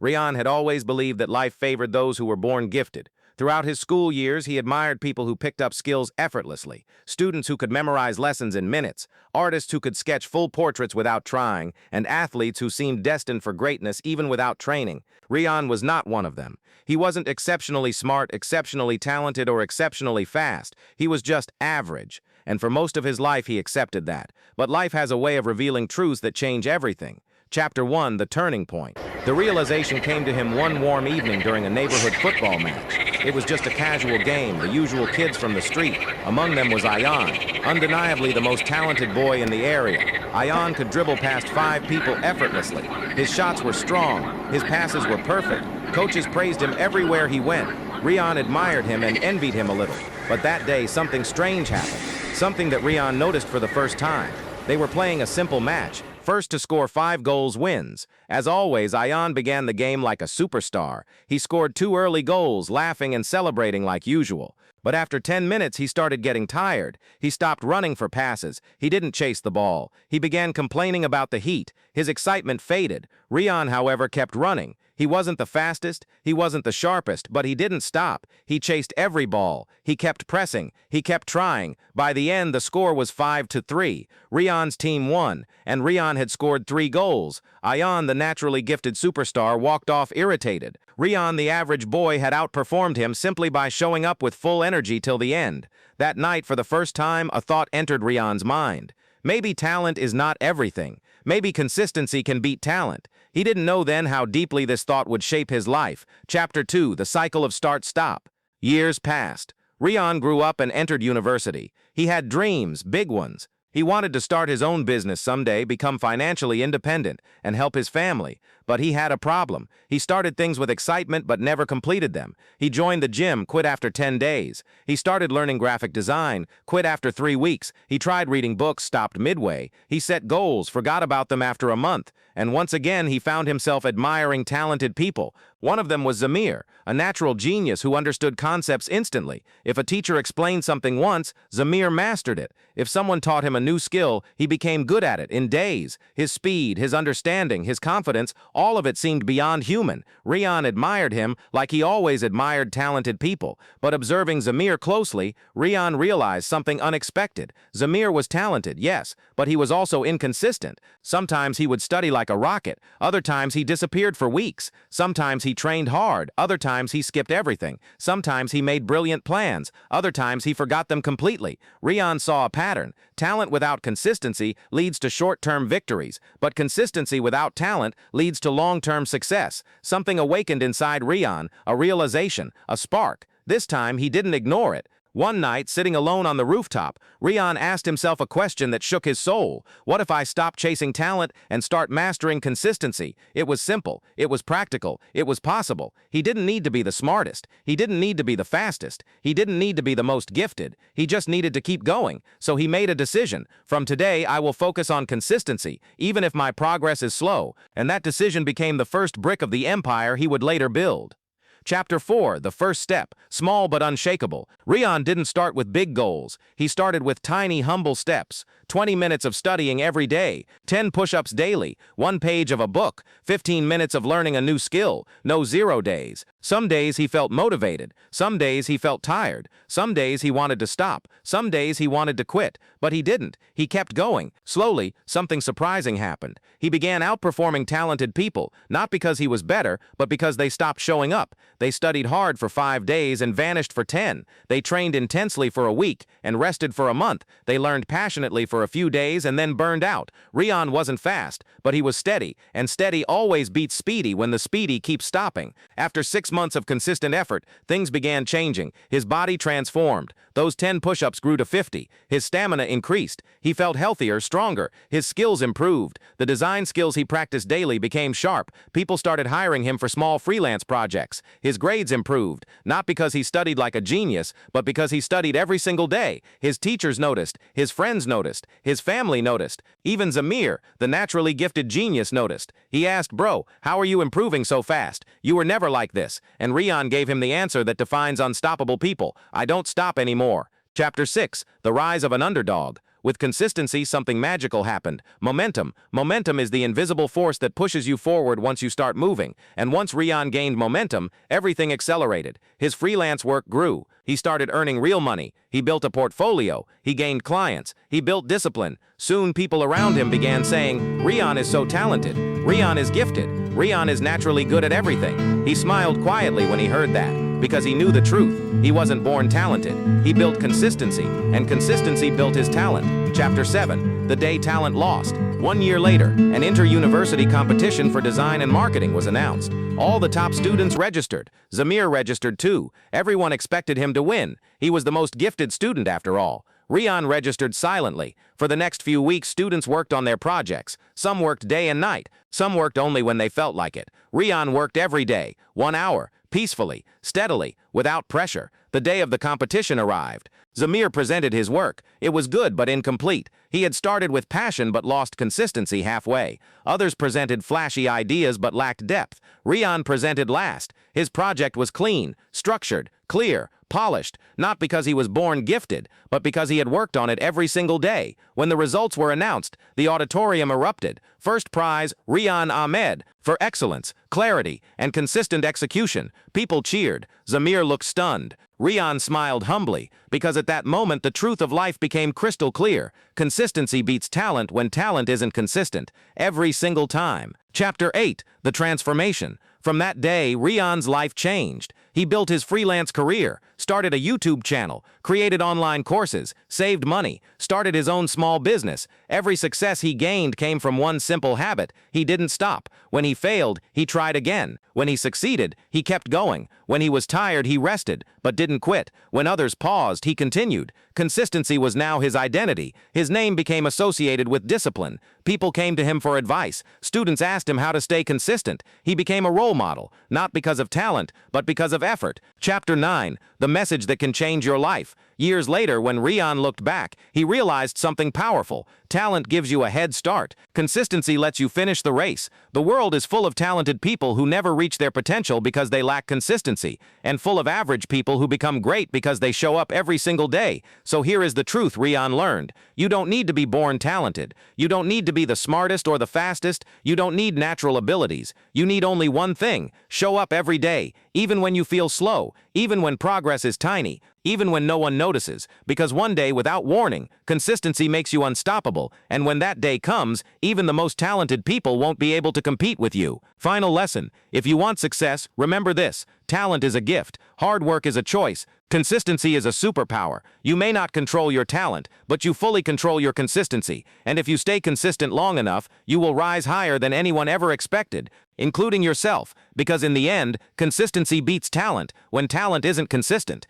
Rian had always believed that life favored those who were born gifted. Throughout his school years, he admired people who picked up skills effortlessly, students who could memorize lessons in minutes, artists who could sketch full portraits without trying, and athletes who seemed destined for greatness even without training. Rian was not one of them. He wasn't exceptionally smart, exceptionally talented, or exceptionally fast. He was just average. And for most of his life, he accepted that. But life has a way of revealing truths that change everything. Chapter 1, The Turning Point. The realization came to him one warm evening during a neighborhood football match. It was just a casual game, the usual kids from the street. Among them was Ayan, undeniably the most talented boy in the area. Ayan could dribble past 5 people effortlessly. His shots were strong. His passes were perfect. Coaches praised him everywhere he went. Rian admired him and envied him a little. But that day, something strange happened. Something that Rian noticed for the first time. They were playing a simple match. First to score 5 goals wins. As always, Ayan began the game like a superstar. He scored 2 early goals, laughing and celebrating like usual. But after 10 minutes, he started getting tired. He stopped running for passes. He didn't chase the ball. He began complaining about the heat. His excitement faded. Rian, however, kept running. He wasn't the fastest, he wasn't the sharpest, but he didn't stop. He chased every ball. He kept pressing. He kept trying. By the end, the score was 5-3. Rian's team won, and Rian had scored 3 goals. Ayan, the naturally gifted superstar, walked off irritated. Rian, the average boy, had outperformed him simply by showing up with full energy till the end. That night, for the first time, a thought entered Rian's mind. Maybe talent is not everything. Maybe consistency can beat talent. He didn't know then how deeply this thought would shape his life. Chapter 2, The Cycle of Start-Stop. Years passed. Rian grew up and entered university. He had dreams, big ones. He wanted to start his own business someday, become financially independent, and help his family. But he had a problem. He started things with excitement but never completed them. He joined the gym, quit after 10 days. He started learning graphic design, quit after 3 weeks. He tried reading books, stopped midway. He set goals, forgot about them after a month. And once again, he found himself admiring talented people. One of them was Zamir, a natural genius who understood concepts instantly. If a teacher explained something once, Zamir mastered it. If someone taught him a new skill, he became good at it in days. His speed, his understanding, his confidence, all of it seemed beyond human. Rian admired him like he always admired talented people. But observing Zamir closely, Rian realized something unexpected. Zamir was talented, yes, but he was also inconsistent. Sometimes he would study like a rocket. Other times he disappeared for weeks. Sometimes he trained hard. Other times he skipped everything. Sometimes he made brilliant plans. Other times he forgot them completely. Rian saw a pattern. Talent without consistency leads to short-term victories, but consistency without talent leads to long-term success. Something awakened inside Rian, a realization, a spark. This time he didn't ignore it. One night, sitting alone on the rooftop, Rian asked himself a question that shook his soul. What if I stop chasing talent and start mastering consistency? It was simple. It was practical. It was possible. He didn't need to be the smartest. He didn't need to be the fastest. He didn't need to be the most gifted. He just needed to keep going. So he made a decision. From today, I will focus on consistency, even if my progress is slow. And that decision became the first brick of the empire he would later build. Chapter 4, The First Step, Small but Unshakable. Rian didn't start with big goals. He started with tiny, humble steps. 20 minutes of studying every day, 10 push-ups daily, 1 page of a book, 15 minutes of learning a new skill, no 0 days. Some days he felt motivated. Some days he felt tired. Some days he wanted to stop. Some days he wanted to quit. But he didn't. He kept going. Slowly, something surprising happened. He began outperforming talented people, not because he was better, but because they stopped showing up. They studied hard for 5 days and vanished for 10. They trained intensely for a week and rested for a month. They learned passionately for a few days and then burned out. Rian wasn't fast, but he was steady, and steady always beats speedy when the speedy keeps stopping. After 6 months of consistent effort, things began changing. His body transformed. Those 10 push-ups grew to 50. His stamina increased. He felt healthier, stronger. His skills improved. The design skills he practiced daily became sharp. People started hiring him for small freelance projects. His grades improved, not because he studied like a genius, but because he studied every single day. His teachers noticed. His friends noticed. His family noticed. Even Zamir, the naturally gifted genius, noticed. He asked, "Bro, how are you improving so fast? You were never like this." And Rian gave him the answer that defines unstoppable people: I don't stop anymore. Chapter 6, The Rise of an Underdog. With consistency, something magical happened. Momentum. Momentum is the invisible force that pushes you forward once you start moving. And once Rian gained momentum, everything accelerated. His freelance work grew. He started earning real money. He built a portfolio. He gained clients. He built discipline. Soon people around him began saying, Rian is so talented. Rian is gifted. Rian is naturally good at everything. He smiled quietly when he heard that, because he knew the truth. He wasn't born talented. He built consistency, and consistency built his talent. Chapter 7. The Day Talent Lost. 1 year later, an inter-university competition for design and marketing was announced. All the top students registered. Zamir registered too. Everyone expected him to win. He was the most gifted student after all. Rian registered silently. For the next few weeks, students worked on their projects. Some worked day and night. Some worked only when they felt like it. Rian worked every day, 1 hour, peacefully, steadily, without pressure. The day of the competition arrived. Zamir presented his work. It was good but incomplete. He had started with passion but lost consistency halfway. Others presented flashy ideas but lacked depth. Rian presented last. His project was clean, structured, clear, polished, not because he was born gifted, but because he had worked on it every single day. When the results were announced, the auditorium erupted. First prize, Rian Ahmed, for excellence, clarity, and consistent execution. People cheered. Zamir looked stunned. Rian smiled humbly, because at that moment the truth of life became crystal clear. Consistency beats talent when talent isn't consistent. Every single time. Chapter 8. The Transformation. From that day, Rian's life changed. He built his freelance career, started a YouTube channel, created online courses, saved money, started his own small business. Every success he gained came from one simple habit. He didn't stop. When he failed, he tried again. When he succeeded, he kept going. When he was tired, he rested, but didn't quit. When others paused, he continued. Consistency was now his identity. His name became associated with discipline. People came to him for advice. Students asked him how to stay consistent. He became a role model, not because of talent, but because of effort. Chapter 9. The Message That Can Change Your Life. Years later, when Rian looked back, he realized something powerful. Talent gives you a head start. Consistency lets you finish the race. The world is full of talented people who never reach their potential because they lack consistency, and full of average people who become great because they show up every single day. So here is the truth Rian learned. You don't need to be born talented. You don't need to be the smartest or the fastest. You don't need natural abilities. You need only one thing. Show up every day, even when you feel slow, even when progress is tiny, even when no one notices, because one day, without warning, consistency makes you unstoppable, and when that day comes, even the most talented people won't be able to compete with you. Final lesson: if you want success, remember this: talent is a gift, hard work is a choice, consistency is a superpower. You may not control your talent, but you fully control your consistency, and if you stay consistent long enough, you will rise higher than anyone ever expected, including yourself, because in the end, consistency beats talent when talent isn't consistent.